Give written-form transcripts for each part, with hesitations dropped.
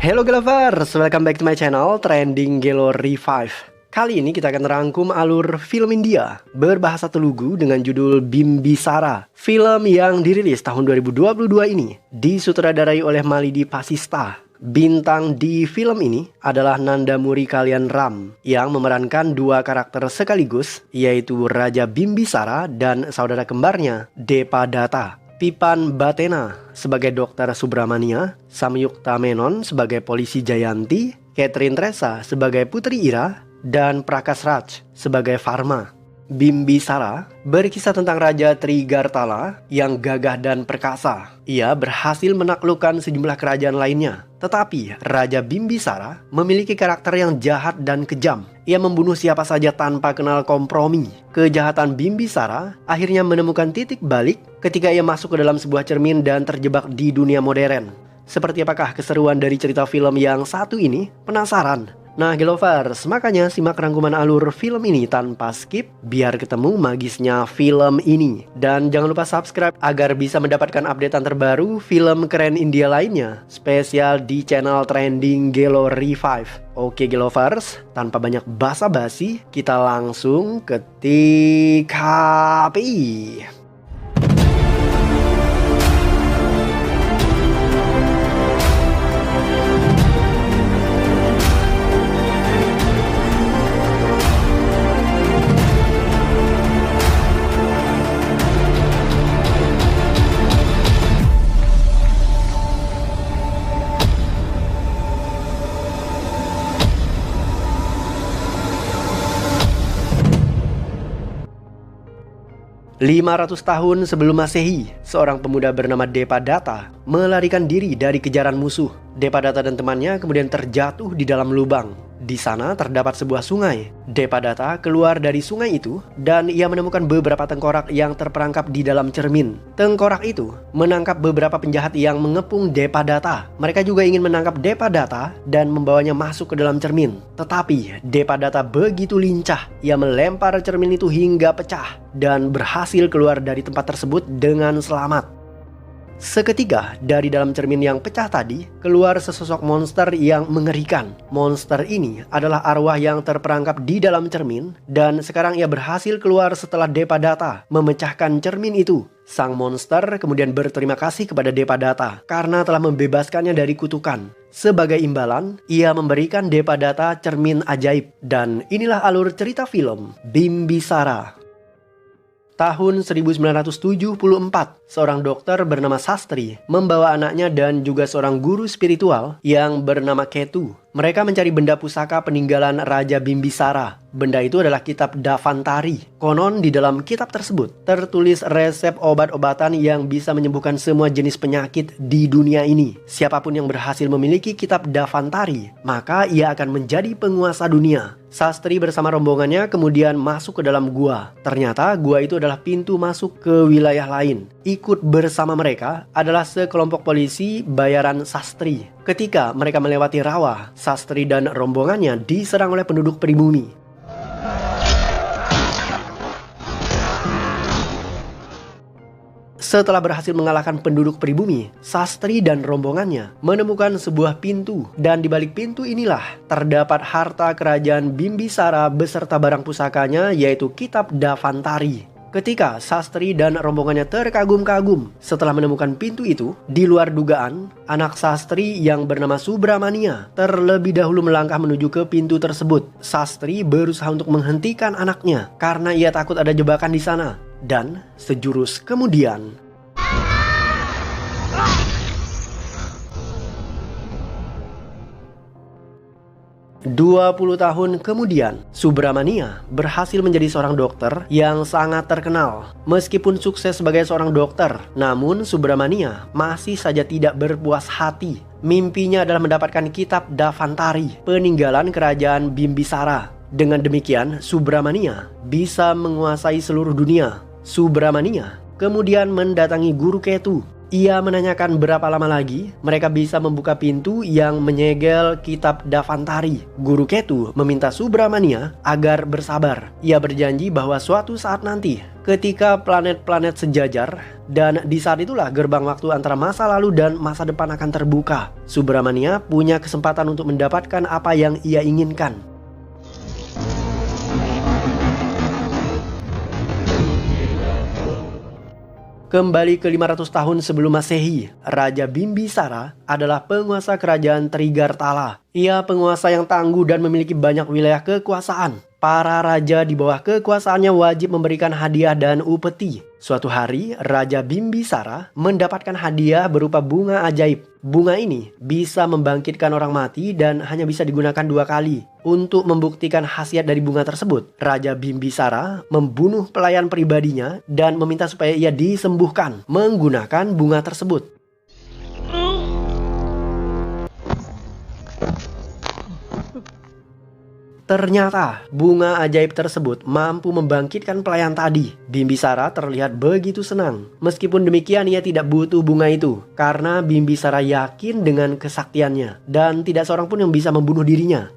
Hello Galovers, welcome back to my channel Trending Gelo Revive. Kali ini kita akan merangkum alur film India berbahasa Telugu dengan judul Bimbisara. Film yang dirilis tahun 2022 ini disutradarai oleh Malidi Pasista. Bintang di film ini adalah Nandamuri Kalyan Ram yang memerankan dua karakter sekaligus, yaitu Raja Bimbisara dan saudara kembarnya Depadatta. Pipan Batena sebagai Dokter Subramania, Samyukta Menon sebagai Polisi Jayanti, Catherine Tresa sebagai Putri Ira, dan Prakash Raj sebagai Pharma. Bimbisara berkisah tentang Raja Trigartala yang gagah dan perkasa. Ia berhasil menaklukkan sejumlah kerajaan lainnya. Tetapi Raja Bimbisara memiliki karakter yang jahat dan kejam. Ia membunuh siapa saja tanpa kenal kompromi. Kejahatan Bimbisara akhirnya menemukan titik balik ketika ia masuk ke dalam sebuah cermin dan terjebak di dunia modern. Seperti apakah keseruan dari cerita film yang satu ini? Penasaran? Nah Gelovers, makanya simak rangkuman alur film ini tanpa skip biar ketemu magisnya film ini. Dan jangan lupa subscribe agar bisa mendapatkan updatean terbaru film keren India lainnya, spesial di channel Trending Gelo Revive. Oke Gelovers, tanpa banyak basa-basi, kita langsung ketik HP. 500 tahun sebelum Masehi, seorang pemuda bernama Depadatta melarikan diri dari kejaran musuh. Depadatta dan temannya kemudian terjatuh di dalam lubang. Di sana terdapat sebuah sungai. Depadatta keluar dari sungai itu dan ia menemukan beberapa tengkorak yang terperangkap di dalam cermin. Tengkorak itu menangkap beberapa penjahat yang mengepung Depadatta. Mereka juga ingin menangkap Depadatta dan membawanya masuk ke dalam cermin. Tetapi Depadatta begitu lincah. Ia melempar cermin itu hingga pecah dan berhasil keluar dari tempat tersebut dengan selamat. Seketika dari dalam cermin yang pecah tadi keluar sesosok monster yang mengerikan. Monster ini adalah arwah yang terperangkap di dalam cermin dan sekarang ia berhasil keluar setelah Depadatta memecahkan cermin itu. Sang monster kemudian berterima kasih kepada Depadatta karena telah membebaskannya dari kutukan. Sebagai imbalan, ia memberikan Depadatta cermin ajaib. Dan inilah alur cerita film Bimbisara. Tahun 1974, seorang dokter bernama Sastri membawa anaknya dan juga seorang guru spiritual yang bernama Ketu. Mereka mencari benda pusaka peninggalan Raja Bimbisara. Benda itu adalah kitab Davantari. Konon di dalam kitab tersebut tertulis resep obat-obatan yang bisa menyembuhkan semua jenis penyakit di dunia ini. Siapapun yang berhasil memiliki kitab Davantari, maka ia akan menjadi penguasa dunia. Sastri bersama rombongannya kemudian masuk ke dalam gua. Ternyata gua itu adalah pintu masuk ke wilayah lain. Ikut bersama mereka adalah sekelompok polisi bayaran Sastri. Ketika mereka melewati rawa, Sastri dan rombongannya diserang oleh penduduk pribumi. Setelah berhasil mengalahkan penduduk pribumi, Sastri dan rombongannya menemukan sebuah pintu. Dan di balik pintu inilah terdapat harta kerajaan Bimbisara beserta barang pusakanya, yaitu kitab Davantari. Ketika Sastri dan rombongannya terkagum-kagum setelah menemukan pintu itu, di luar dugaan, anak Sastri yang bernama Subramania terlebih dahulu melangkah menuju ke pintu tersebut. Sastri berusaha untuk menghentikan anaknya karena ia takut ada jebakan di sana. Dan sejurus kemudian, "20 tahun kemudian, Subramania berhasil menjadi seorang dokter yang sangat terkenal. Meskipun sukses sebagai seorang dokter, namun Subramania masih saja tidak berpuas hati. Mimpinya adalah mendapatkan kitab Davantari, peninggalan kerajaan Bimbisara. Dengan demikian, Subramania bisa menguasai seluruh dunia. Subramania kemudian mendatangi Guru Ketu. Ia menanyakan berapa lama lagi mereka bisa membuka pintu yang menyegel kitab Davantari. Guru Ketu meminta Subramania agar bersabar. Ia berjanji bahwa suatu saat nanti ketika planet-planet sejajar, dan di saat itulah gerbang waktu antara masa lalu dan masa depan akan terbuka. Subramania punya kesempatan untuk mendapatkan apa yang ia inginkan. Kembali ke 500 tahun sebelum Masehi, Raja Bimbisara adalah penguasa kerajaan Trigartala. Ia penguasa yang tangguh dan memiliki banyak wilayah kekuasaan. Para raja di bawah kekuasaannya wajib memberikan hadiah dan upeti. Suatu hari, Raja Bimbisara mendapatkan hadiah berupa bunga ajaib. Bunga ini bisa membangkitkan orang mati dan hanya bisa digunakan 2 kali. Untuk membuktikan khasiat dari bunga tersebut, Raja Bimbisara membunuh pelayan pribadinya dan meminta supaya ia disembuhkan menggunakan bunga tersebut. Ternyata bunga ajaib tersebut mampu membangkitkan pelayan tadi. Bimbisara terlihat begitu senang. Meskipun demikian ia tidak butuh bunga itu, karena Bimbisara yakin dengan kesaktiannya dan tidak seorang pun yang bisa membunuh dirinya.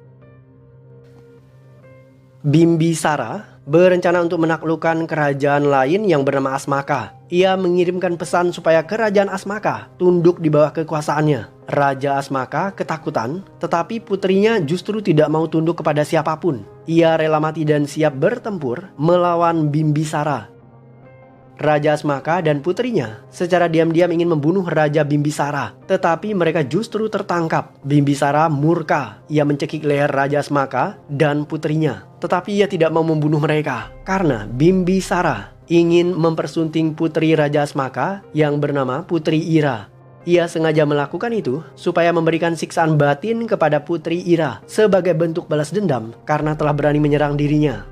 Bimbisara berencana untuk menaklukkan kerajaan lain yang bernama Asmaka. Ia mengirimkan pesan supaya kerajaan Asmaka tunduk di bawah kekuasaannya. Raja Asmaka ketakutan, tetapi putrinya justru tidak mau tunduk kepada siapapun. Ia rela mati dan siap bertempur melawan Bimbisara. Raja Asmaka dan putrinya secara diam-diam ingin membunuh Raja Bimbisara, tetapi mereka justru tertangkap. Bimbisara murka, ia mencekik leher Raja Asmaka dan putrinya, tetapi ia tidak mau membunuh mereka karena Bimbisara ingin mempersunting putri Raja Asmaka yang bernama Putri Ira. Ia sengaja melakukan itu supaya memberikan siksaan batin kepada Putri Ira sebagai bentuk balas dendam karena telah berani menyerang dirinya.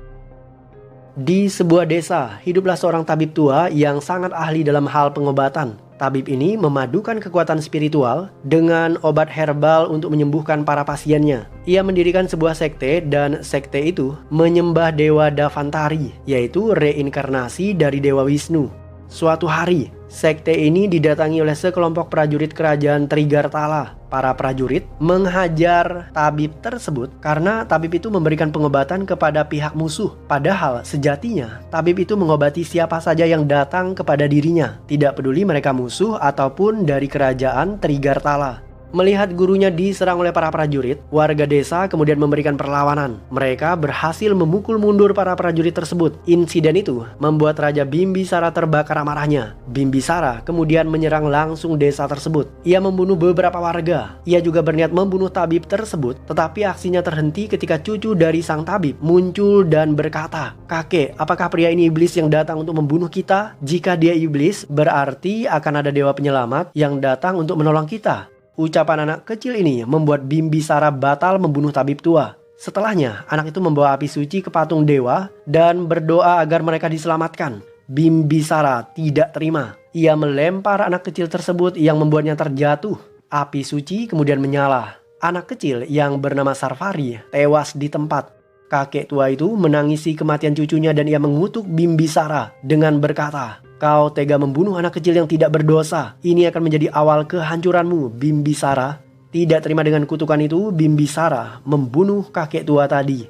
Di sebuah desa, hiduplah seorang tabib tua yang sangat ahli dalam hal pengobatan. Tabib ini memadukan kekuatan spiritual dengan obat herbal untuk menyembuhkan para pasiennya. Ia mendirikan sebuah sekte dan sekte itu menyembah Dewa Davantari, yaitu reinkarnasi dari Dewa Wisnu. Suatu hari, sekte ini didatangi oleh sekelompok prajurit kerajaan Trigartala. Para prajurit menghajar tabib tersebut karena tabib itu memberikan pengobatan kepada pihak musuh. Padahal sejatinya tabib itu mengobati siapa saja yang datang kepada dirinya, tidak peduli mereka musuh ataupun dari kerajaan Trigartala. Melihat gurunya diserang oleh para prajurit, warga desa kemudian memberikan perlawanan. Mereka berhasil memukul mundur para prajurit tersebut. Insiden itu membuat Raja Bimbisara terbakar amarahnya. Bimbisara kemudian menyerang langsung desa tersebut. Ia membunuh beberapa warga. Ia juga berniat membunuh tabib tersebut, tetapi aksinya terhenti ketika cucu dari sang tabib muncul dan berkata, "Kakek, apakah pria ini iblis yang datang untuk membunuh kita? Jika dia iblis, berarti akan ada dewa penyelamat yang datang untuk menolong kita." Ucapan anak kecil ini membuat Bimbisara batal membunuh tabib tua. Setelahnya, anak itu membawa api suci ke patung dewa dan berdoa agar mereka diselamatkan. Bimbisara tidak terima. Ia melempar anak kecil tersebut yang membuatnya terjatuh. Api suci kemudian menyala. Anak kecil yang bernama Sarvari tewas di tempat. Kakek tua itu menangisi kematian cucunya dan ia mengutuk Bimbisara dengan berkata, "Kau tega membunuh anak kecil yang tidak berdosa. Ini akan menjadi awal kehancuranmu, Bimbisara." Tidak terima dengan kutukan itu, Bimbisara membunuh kakek tua tadi.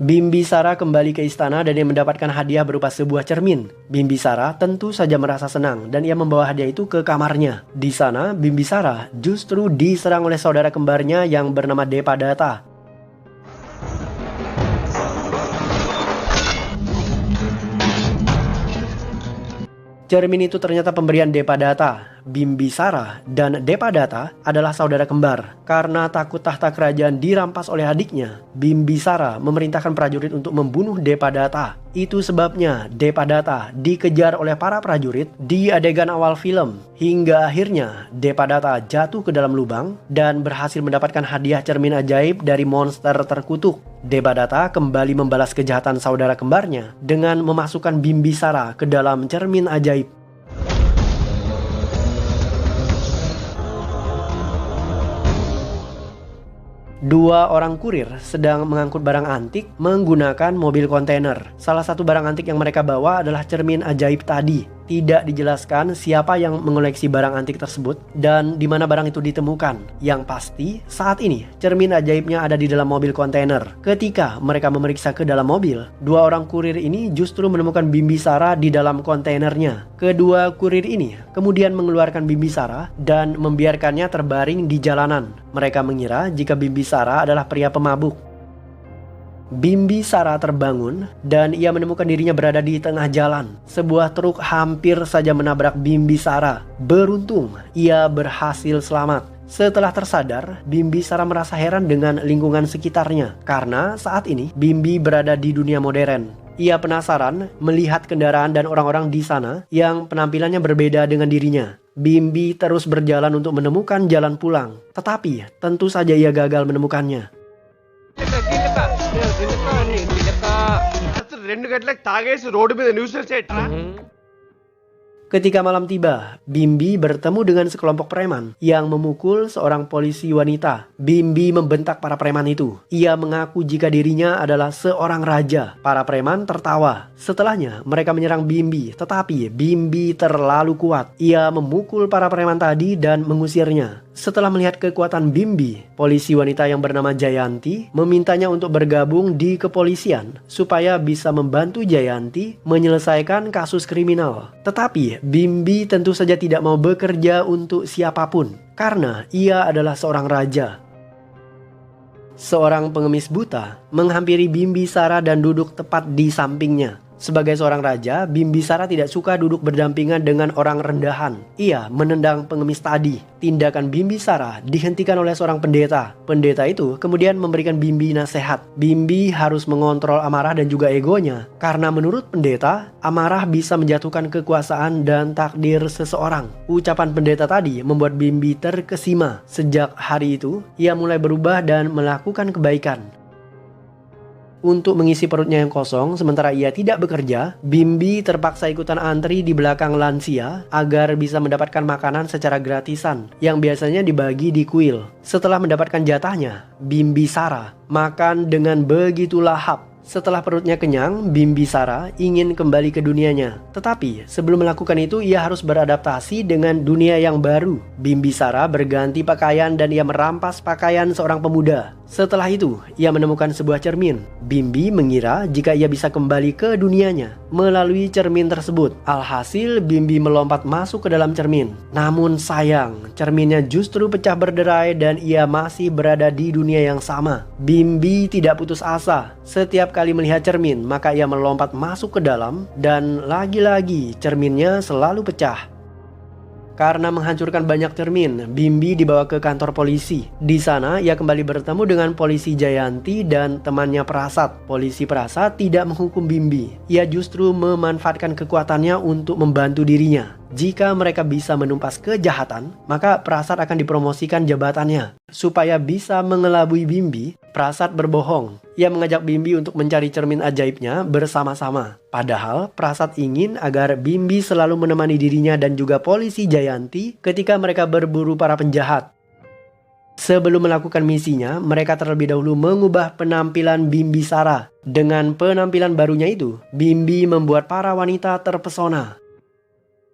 Bimbisara kembali ke istana dan ia mendapatkan hadiah berupa sebuah cermin. Bimbisara tentu saja merasa senang dan ia membawa hadiah itu ke kamarnya. Di sana, Bimbisara justru diserang oleh saudara kembarnya yang bernama Depadatta. Cermin itu ternyata pemberian Depadatta. Bimbisara dan Depadatta adalah saudara kembar. Karena takut tahta kerajaan dirampas oleh adiknya, Bimbisara memerintahkan prajurit untuk membunuh Depadatta. Itu sebabnya Depadatta dikejar oleh para prajurit di adegan awal film. Hingga akhirnya Depadatta jatuh ke dalam lubang dan berhasil mendapatkan hadiah cermin ajaib dari monster terkutuk. Depadatta kembali membalas kejahatan saudara kembarnya dengan memasukkan Bimbisara ke dalam cermin ajaib. Dua orang kurir sedang mengangkut barang antik menggunakan mobil kontainer. Salah satu barang antik yang mereka bawa adalah cermin ajaib tadi. Tidak dijelaskan siapa yang mengoleksi barang antik tersebut dan di mana barang itu ditemukan. Yang pasti, saat ini cermin ajaibnya ada di dalam mobil kontainer. Ketika mereka memeriksa ke dalam mobil, dua orang kurir ini justru menemukan Bimbisara di dalam kontainernya. Kedua kurir ini kemudian mengeluarkan Bimbisara dan membiarkannya terbaring di jalanan. Mereka mengira jika Bimbisara adalah pria pemabuk. Bimbisara terbangun dan ia menemukan dirinya berada di tengah jalan. Sebuah truk hampir saja menabrak Bimbisara. Beruntung, ia berhasil selamat. Setelah tersadar, Bimbisara merasa heran dengan lingkungan sekitarnya karena saat ini Bimbi berada di dunia modern. Ia penasaran melihat kendaraan dan orang-orang di sana yang penampilannya berbeda dengan dirinya. Bimbi terus berjalan untuk menemukan jalan pulang, tetapi tentu saja ia gagal menemukannya. Ketika malam tiba, Bimbi bertemu dengan sekelompok preman yang memukul seorang polisi wanita. Bimbi membentak para preman itu. Ia mengaku jika dirinya adalah seorang raja. Para preman tertawa. Setelahnya, mereka menyerang Bimbi, tetapi Bimbi terlalu kuat. Ia memukul para preman tadi dan mengusirnya. Setelah melihat kekuatan Bimbi, polisi wanita yang bernama Jayanti memintanya untuk bergabung di kepolisian supaya bisa membantu Jayanti menyelesaikan kasus kriminal. Tetapi Bimbi tentu saja tidak mau bekerja untuk siapapun karena ia adalah seorang raja. Seorang pengemis buta menghampiri Bimbisara dan duduk tepat di sampingnya. Sebagai seorang raja, Bimbisara tidak suka duduk berdampingan dengan orang rendahan. Ia menendang pengemis tadi. Tindakan Bimbisara dihentikan oleh seorang pendeta. Pendeta itu kemudian memberikan Bimbi nasihat. Bimbi harus mengontrol amarah dan juga egonya. Karena menurut pendeta, amarah bisa menjatuhkan kekuasaan dan takdir seseorang. Ucapan pendeta tadi membuat Bimbi terkesima. Sejak hari itu, ia mulai berubah dan melakukan kebaikan. Untuk mengisi perutnya yang kosong sementara ia tidak bekerja, Bimbi terpaksa ikutan antri di belakang lansia agar bisa mendapatkan makanan secara gratisan yang biasanya dibagi di kuil. Setelah mendapatkan jatahnya, Bimbisara makan dengan begitu lahap. Setelah perutnya kenyang, Bimbisara ingin kembali ke dunianya. Tetapi sebelum melakukan itu ia harus beradaptasi dengan dunia yang baru. Bimbisara berganti pakaian dan ia merampas pakaian seorang pemuda. Setelah itu, ia menemukan sebuah cermin. Bimbi mengira jika ia bisa kembali ke dunianya melalui cermin tersebut. Alhasil, Bimbi melompat masuk ke dalam cermin. Namun sayang, cerminnya justru pecah berderai dan ia masih berada di dunia yang sama. Bimbi tidak putus asa. Setiap kali melihat cermin, maka ia melompat masuk ke dalam dan lagi-lagi cerminnya selalu pecah. Karena menghancurkan banyak cermin, Bimbi dibawa ke kantor polisi. Di sana, ia kembali bertemu dengan polisi Jayanti dan temannya Prasat. Polisi Prasat tidak menghukum Bimbi. Ia justru memanfaatkan kekuatannya untuk membantu dirinya. Jika mereka bisa menumpas kejahatan, maka Prasat akan dipromosikan jabatannya. Supaya bisa mengelabui Bimbi, Prasat berbohong. Ia mengajak Bimbi untuk mencari cermin ajaibnya bersama-sama. Padahal Prasat ingin agar Bimbi selalu menemani dirinya dan juga polisi Jayanti ketika mereka berburu para penjahat. Sebelum melakukan misinya, mereka terlebih dahulu mengubah penampilan Bimbisara. Dengan penampilan barunya itu, Bimbi membuat para wanita terpesona.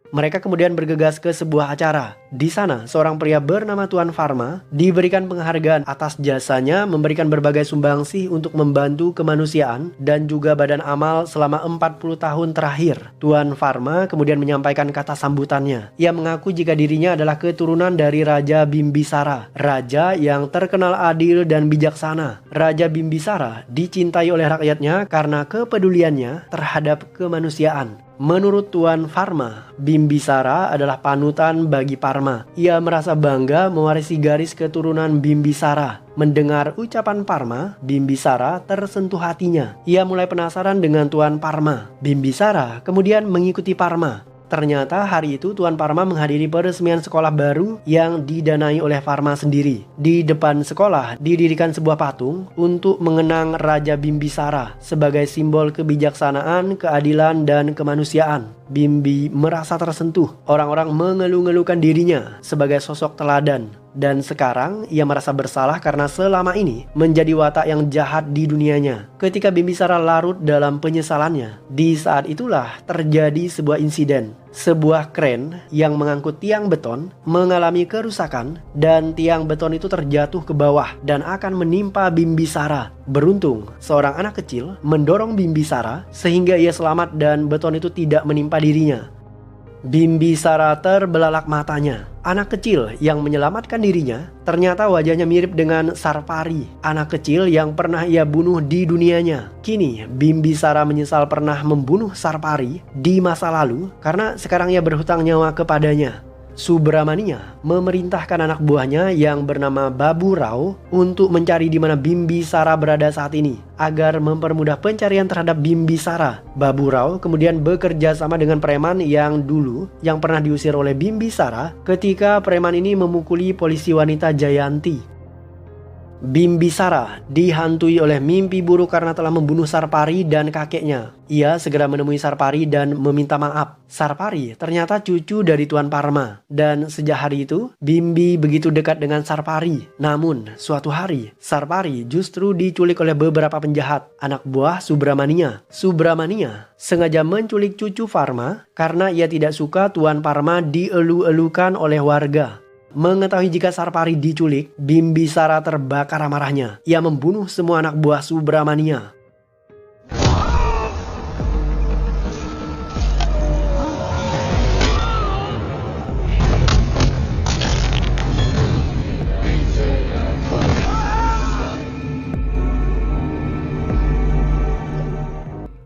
Mereka kemudian bergegas ke sebuah acara. Di sana, seorang pria bernama Tuan Farma diberikan penghargaan atas jasanya memberikan berbagai sumbangsih untuk membantu kemanusiaan dan juga badan amal selama 40 tahun terakhir. Tuan Farma kemudian menyampaikan kata sambutannya. Ia mengaku jika dirinya adalah keturunan dari Raja Bimbisara, raja yang terkenal adil dan bijaksana. Raja Bimbisara dicintai oleh rakyatnya karena kepeduliannya terhadap kemanusiaan. Menurut Tuan Farma, Bimbisara adalah panutan bagi Parma. Ia merasa bangga mewarisi garis keturunan Bimbisara. Mendengar ucapan Parma, Bimbisara tersentuh hatinya. Ia mulai penasaran dengan Tuan Parma. Bimbisara kemudian mengikuti Parma. Ternyata hari itu Tuan Parma menghadiri peresmian sekolah baru yang didanai oleh Parma sendiri. Di depan sekolah didirikan sebuah patung untuk mengenang Raja Bimbisara sebagai simbol kebijaksanaan, keadilan, dan kemanusiaan. Bimbi merasa tersentuh. Orang-orang mengeluh-ngeluhkan dirinya sebagai sosok teladan. Dan sekarang ia merasa bersalah karena selama ini menjadi watak yang jahat di dunianya. Ketika Bimbisara larut dalam penyesalannya, di saat itulah terjadi sebuah insiden. Sebuah kren yang mengangkut tiang beton mengalami kerusakan dan tiang beton itu terjatuh ke bawah dan akan menimpa Bimbisara. Beruntung, seorang anak kecil mendorong Bimbisara sehingga ia selamat dan beton itu tidak menimpa dirinya. Bimbisara terbelalak matanya. Anak kecil yang menyelamatkan dirinya ternyata wajahnya mirip dengan Sarpari, anak kecil yang pernah ia bunuh di dunianya. Kini Bimbisara menyesal pernah membunuh Sarpari di masa lalu karena sekarang ia berhutang nyawa kepadanya. Subramania memerintahkan anak buahnya yang bernama Babu Rao untuk mencari di mana Bimbisara berada saat ini agar mempermudah pencarian terhadap Bimbisara. Babu Rao kemudian bekerja sama dengan preman yang pernah diusir oleh Bimbisara ketika preman ini memukuli polisi wanita Jayanti. Bimbisara dihantui oleh mimpi buruk karena telah membunuh Sarpari dan kakeknya. Ia segera menemui Sarpari dan meminta maaf. Sarpari ternyata cucu dari Tuan Parma. Dan sejak hari itu, Bimbi begitu dekat dengan Sarpari. Namun, suatu hari, Sarpari justru diculik oleh beberapa penjahat, anak buah Subramania. Subramania sengaja menculik cucu Parma karena ia tidak suka Tuan Parma dielu-elukan oleh warga. Mengetahui jika Sarpari diculik, Bimbisara terbakar amarahnya. Ia membunuh semua anak buah Subramania.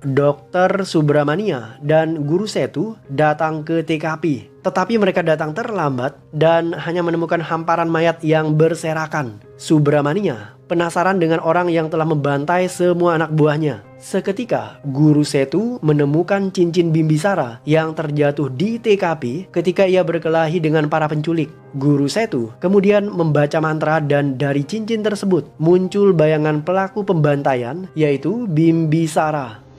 Dokter Subramania dan Guru Setu datang ke TKP, tetapi mereka datang terlambat dan hanya menemukan hamparan mayat yang berserakan. Subramania penasaran dengan orang yang telah membantai semua anak buahnya. Seketika, Guru Setu menemukan cincin Bimbisara yang terjatuh di TKP ketika ia berkelahi dengan para penculik. Guru Setu kemudian membaca mantra dan dari cincin tersebut muncul bayangan pelaku pembantaian, yaitu Bimbisara.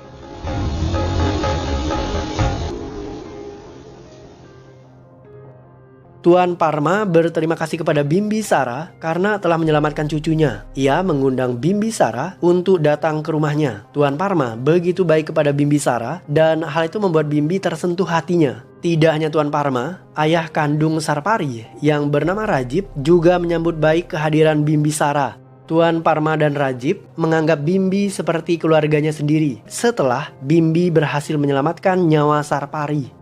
Tuan Parma berterima kasih kepada Bimbisara karena telah menyelamatkan cucunya. Ia mengundang Bimbisara untuk datang ke rumahnya. Tuan Parma begitu baik kepada Bimbisara dan hal itu membuat Bimbi tersentuh hatinya. Tidak hanya Tuan Parma, ayah kandung Sarpari yang bernama Rajib juga menyambut baik kehadiran Bimbisara. Tuan Parma dan Rajib menganggap Bimbi seperti keluarganya sendiri setelah Bimbi berhasil menyelamatkan nyawa Sarpari.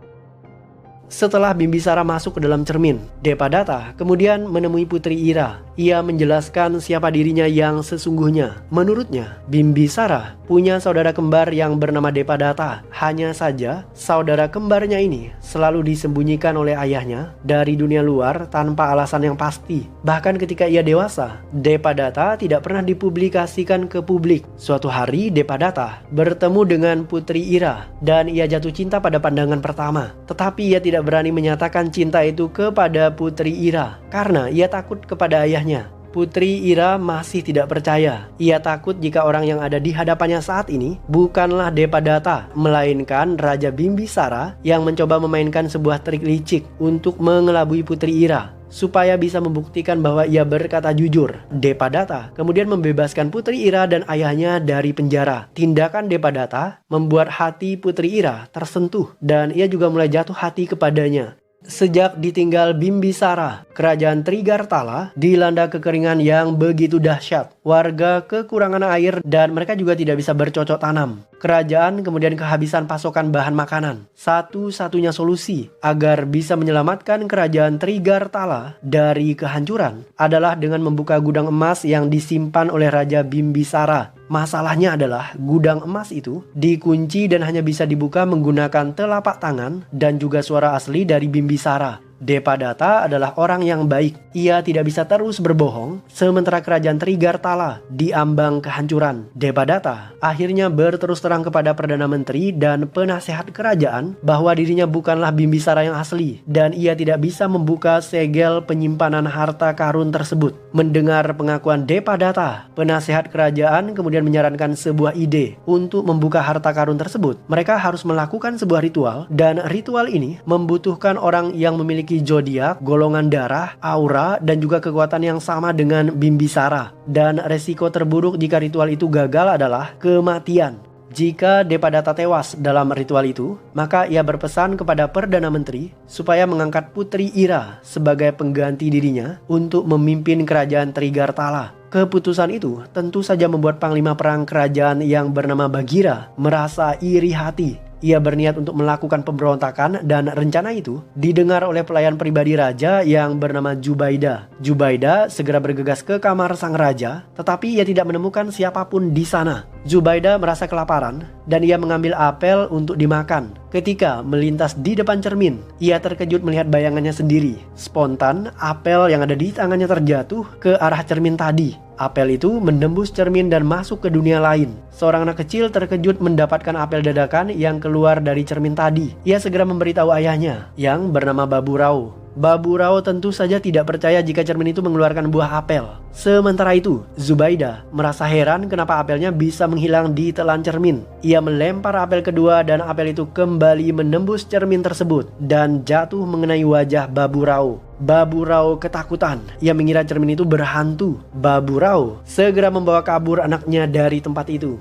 Setelah Bimbisara masuk ke dalam cermin, Depadata kemudian menemui Putri Ira. Ia menjelaskan siapa dirinya yang sesungguhnya. Menurutnya, Bimbisara punya saudara kembar yang bernama Depadata. Hanya saja, saudara kembarnya ini selalu disembunyikan oleh ayahnya dari dunia luar tanpa alasan yang pasti. Bahkan ketika ia dewasa, Depadata tidak pernah dipublikasikan ke publik. Suatu hari, Depadata bertemu dengan Putri Ira dan ia jatuh cinta pada pandangan pertama. Tetapi ia tidak berani menyatakan cinta itu kepada Putri Ira karena ia takut kepada ayahnya. Putri Ira masih tidak percaya. Ia takut jika orang yang ada di hadapannya saat ini bukanlah Depadata, melainkan Raja Bimbisara yang mencoba memainkan sebuah trik licik untuk mengelabui Putri Ira supaya bisa membuktikan bahwa ia berkata jujur. Depadata kemudian membebaskan Putri Ira dan ayahnya dari penjara. Tindakan Depadata membuat hati Putri Ira tersentuh dan ia juga mulai jatuh hati kepadanya. Sejak ditinggal Bimbisara, kerajaan Trigartala dilanda kekeringan yang begitu dahsyat. Warga kekurangan air dan mereka juga tidak bisa bercocok tanam. Kerajaan kemudian kehabisan pasokan bahan makanan. Satu-satunya solusi agar bisa menyelamatkan kerajaan Trigartala dari kehancuran adalah dengan membuka gudang emas yang disimpan oleh Raja Bimbisara. Masalahnya adalah gudang emas itu dikunci dan hanya bisa dibuka menggunakan telapak tangan dan juga suara asli dari Bimbisara. Depadata adalah orang yang baik. Ia tidak bisa terus berbohong sementara kerajaan Trigartala diambang kehancuran. Depadata akhirnya berterus terang kepada Perdana Menteri dan penasehat kerajaan bahwa dirinya bukanlah Bimbisara yang asli dan ia tidak bisa membuka segel penyimpanan harta karun tersebut. Mendengar pengakuan Depadata, penasehat kerajaan kemudian menyarankan sebuah ide untuk membuka harta karun tersebut. Mereka harus melakukan sebuah ritual dan ritual ini membutuhkan orang yang memiliki memiliki zodiak, golongan darah, aura, dan juga kekuatan yang sama dengan Bimbisara. Dan resiko terburuk jika ritual itu gagal adalah kematian. Jika Depadatta tewas dalam ritual itu, maka ia berpesan kepada Perdana Menteri supaya mengangkat Putri Ira sebagai pengganti dirinya untuk memimpin kerajaan Trigartala. Keputusan itu tentu saja membuat Panglima Perang kerajaan yang bernama Bagheera merasa iri hati. Ia berniat untuk melakukan pemberontakan dan rencana itu didengar oleh pelayan pribadi raja yang bernama Zubaida. Zubaida segera bergegas ke kamar sang raja, tetapi ia tidak menemukan siapapun di sana. Zubaida merasa kelaparan dan ia mengambil apel untuk dimakan. Ketika melintas di depan cermin, ia terkejut melihat bayangannya sendiri. Spontan, apel yang ada di tangannya terjatuh ke arah cermin tadi. Apel itu menembus cermin dan masuk ke dunia lain. Seorang anak kecil terkejut mendapatkan apel dadakan yang keluar dari cermin tadi. Ia segera memberitahu ayahnya yang bernama Babu Rao. Babu Rao tentu saja tidak percaya jika cermin itu mengeluarkan buah apel. Sementara itu, Zubaida merasa heran kenapa apelnya bisa menghilang di telan cermin. Ia melempar apel kedua dan apel itu kembali menembus cermin tersebut dan jatuh mengenai wajah Babu Rao. Babu Rao ketakutan. Ia mengira cermin itu berhantu. Babu Rao segera membawa kabur anaknya dari tempat itu.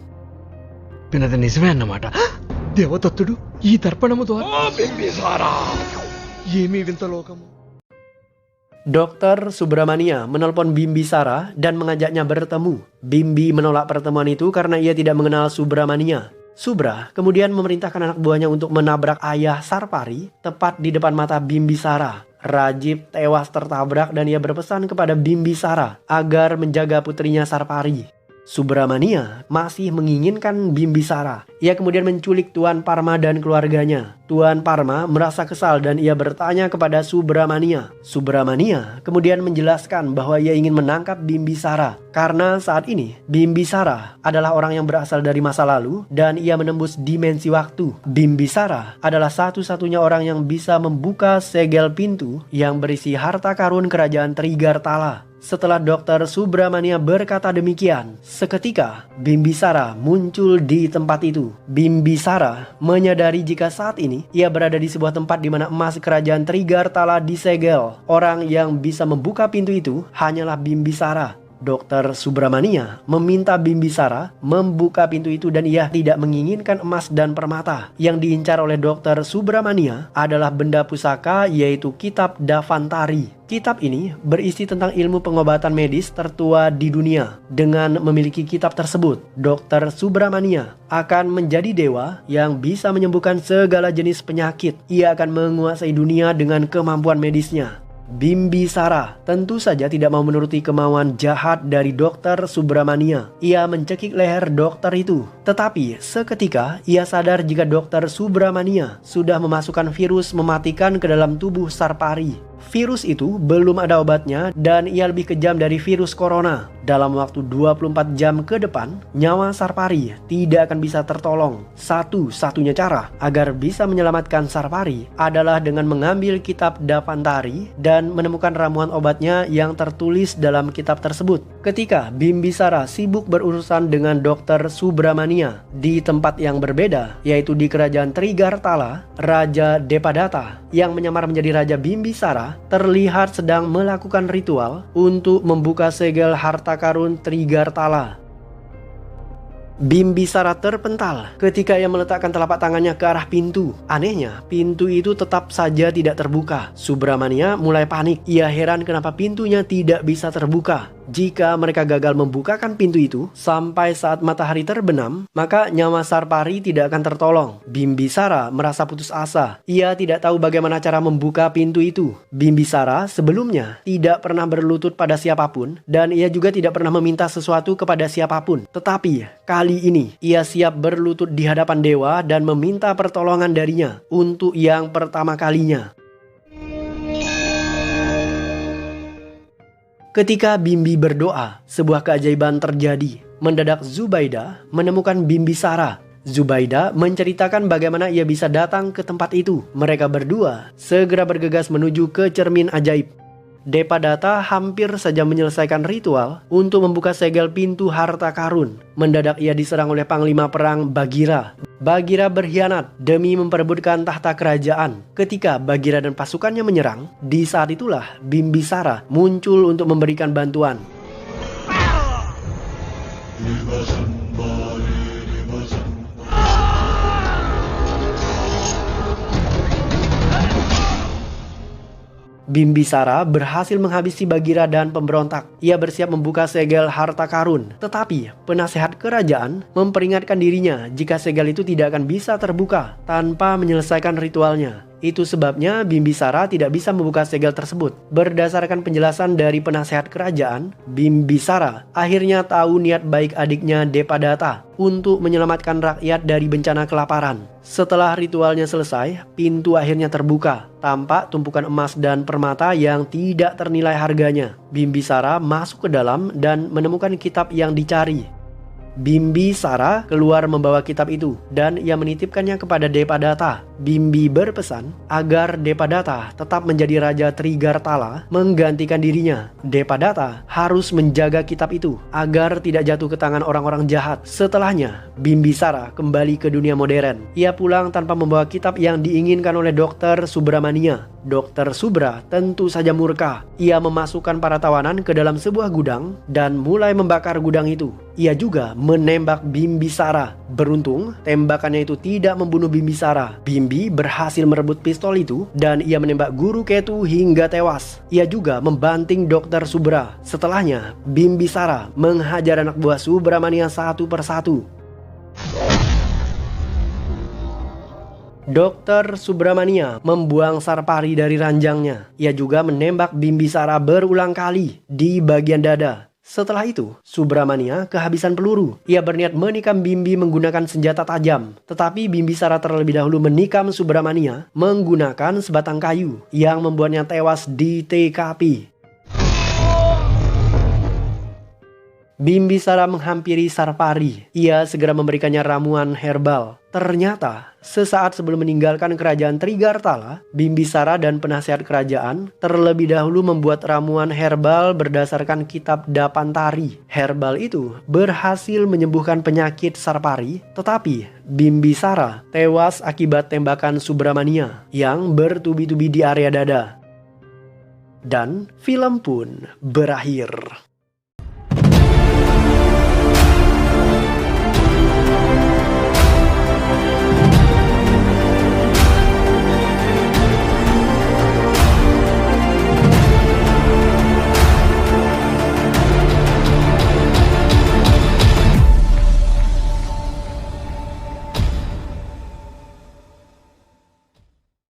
Pinata నిజమే అన్నమాట దేవదత్తుడు ఈ తర్పణముతో బింబిసారా ఏమి వింత లోకము. Dokter Subramania menelpon Bimbisara dan mengajaknya bertemu. Bimbi menolak pertemuan itu karena ia tidak mengenal Subramania. Subra kemudian memerintahkan anak buahnya untuk menabrak ayah Sarpari tepat di depan mata Bimbisara. Rajib tewas tertabrak dan ia berpesan kepada Bimbisara agar menjaga putrinya Sarpari. Subramania masih menginginkan Bimbisara. Ia kemudian menculik Tuan Parma dan keluarganya. Tuan Parma merasa kesal dan ia bertanya kepada Subramania. Subramania kemudian menjelaskan bahwa ia ingin menangkap Bimbisara karena saat ini Bimbisara adalah orang yang berasal dari masa lalu dan ia menembus dimensi waktu. Bimbisara adalah satu-satunya orang yang bisa membuka segel pintu yang berisi harta karun kerajaan Trigartala. Setelah Dokter Subramania berkata demikian, seketika Bimbisara muncul di tempat itu. Bimbisara menyadari jika saat ini ia berada di sebuah tempat di mana emas kerajaan Trigartala disegel. Orang yang bisa membuka pintu itu hanyalah Bimbisara. Dokter Subramania meminta Bimbisara membuka pintu itu dan ia tidak menginginkan emas dan permata. Yang diincar oleh Dokter Subramania adalah benda pusaka yaitu Kitab Davantari. Kitab ini berisi tentang ilmu pengobatan medis tertua di dunia. Dengan memiliki kitab tersebut, Dokter Subramania akan menjadi dewa yang bisa menyembuhkan segala jenis penyakit. Ia akan menguasai dunia dengan kemampuan medisnya. Bimbisara tentu saja tidak mau menuruti kemauan jahat dari Dokter Subramania. Ia mencekik leher dokter itu. Tetapi seketika ia sadar jika Dokter Subramania sudah memasukkan virus mematikan ke dalam tubuh Sarpari. Virus itu belum ada obatnya dan ia lebih kejam dari virus corona. Dalam waktu 24 jam ke depan, nyawa Sarpari tidak akan bisa tertolong. Satu-satunya cara agar bisa menyelamatkan Sarpari adalah dengan mengambil kitab Davantari dan menemukan ramuan obatnya yang tertulis dalam kitab tersebut. Ketika Bimbisara sibuk berurusan dengan Dokter Subramania di tempat yang berbeda, yaitu di kerajaan Trigartala, Raja Depadatta yang menyamar menjadi Raja Bimbisara terlihat sedang melakukan ritual untuk membuka segel harta karun Trigartala. Bimbisara terpental ketika ia meletakkan telapak tangannya ke arah pintu. Anehnya, pintu itu tetap saja tidak terbuka. Subramania mulai panik. Ia heran kenapa pintunya tidak bisa terbuka. Jika mereka gagal membukakan pintu itu sampai saat matahari terbenam, maka nyawa Sarpari tidak akan tertolong. Bimbisara merasa putus asa. Ia tidak tahu bagaimana cara membuka pintu itu. Bimbisara sebelumnya tidak pernah berlutut pada siapapun dan ia juga tidak pernah meminta sesuatu kepada siapapun. Tetapi kali ini ia siap berlutut di hadapan dewa dan meminta pertolongan darinya untuk yang pertama kalinya. Ketika Bimbi berdoa, sebuah keajaiban terjadi. Mendadak Zubaida menemukan Bimbisara. Zubaida menceritakan bagaimana ia bisa datang ke tempat itu. Mereka berdua segera bergegas menuju ke cermin ajaib. Depadatta hampir saja menyelesaikan ritual untuk membuka segel pintu harta karun. Mendadak ia diserang oleh panglima perang Bagheera. Bagheera berkhianat demi memperebutkan tahta kerajaan. Ketika Bagheera dan pasukannya menyerang, di saat itulah Bimbisara muncul untuk memberikan bantuan. Bimbisara berhasil menghabisi Bagheera dan pemberontak. Ia bersiap membuka segel harta karun. Tetapi penasehat kerajaan memperingatkan dirinya jika segel itu tidak akan bisa terbuka tanpa menyelesaikan ritualnya. Itu sebabnya Bimbisara tidak bisa membuka segel tersebut. Berdasarkan penjelasan dari penasehat kerajaan, Bimbisara akhirnya tahu niat baik adiknya Depadatta untuk menyelamatkan rakyat dari bencana kelaparan. Setelah ritualnya selesai, pintu akhirnya terbuka. Tampak tumpukan emas dan permata yang tidak ternilai harganya. Bimbisara masuk ke dalam dan menemukan kitab yang dicari. Bimbisara keluar membawa kitab itu dan ia menitipkannya kepada Depadatta. Bimbi berpesan agar Depadatta tetap menjadi Raja Trigartala menggantikan dirinya. Depadatta harus menjaga kitab itu agar tidak jatuh ke tangan orang-orang jahat. Setelahnya, Bimbisara kembali ke dunia modern. Ia pulang tanpa membawa kitab yang diinginkan oleh Dr. Subramania. Dr. Subra tentu saja murka. Ia memasukkan para tawanan ke dalam sebuah gudang dan mulai membakar gudang itu. Ia juga menembak Bimbisara. Beruntung, tembakannya itu tidak membunuh Bimbisara. Bimbi berhasil merebut pistol itu dan ia menembak Guru Ketu hingga tewas. Ia juga membanting Dr. Subra. Setelahnya, Bimbisara menghajar anak buah Subramania satu persatu. Dr. Subramania membuang Sarpari dari ranjangnya. Ia juga menembak Bimbisara berulang kali di bagian dada. Setelah itu, Subramania kehabisan peluru. Ia berniat menikam Bimbi menggunakan senjata tajam. Tetapi Bimbisara terlebih dahulu menikam Subramania menggunakan sebatang kayu yang membuatnya tewas di TKP. Bimbisara menghampiri Sarpari. Ia segera memberikannya ramuan herbal. Ternyata, sesaat sebelum meninggalkan kerajaan Trigartala, Bimbisara dan penasehat kerajaan terlebih dahulu membuat ramuan herbal berdasarkan kitab Dapantari. Herbal itu berhasil menyembuhkan penyakit Sarpari, tetapi Bimbisara tewas akibat tembakan Subramania yang bertubi-tubi di area dada. Dan film pun berakhir.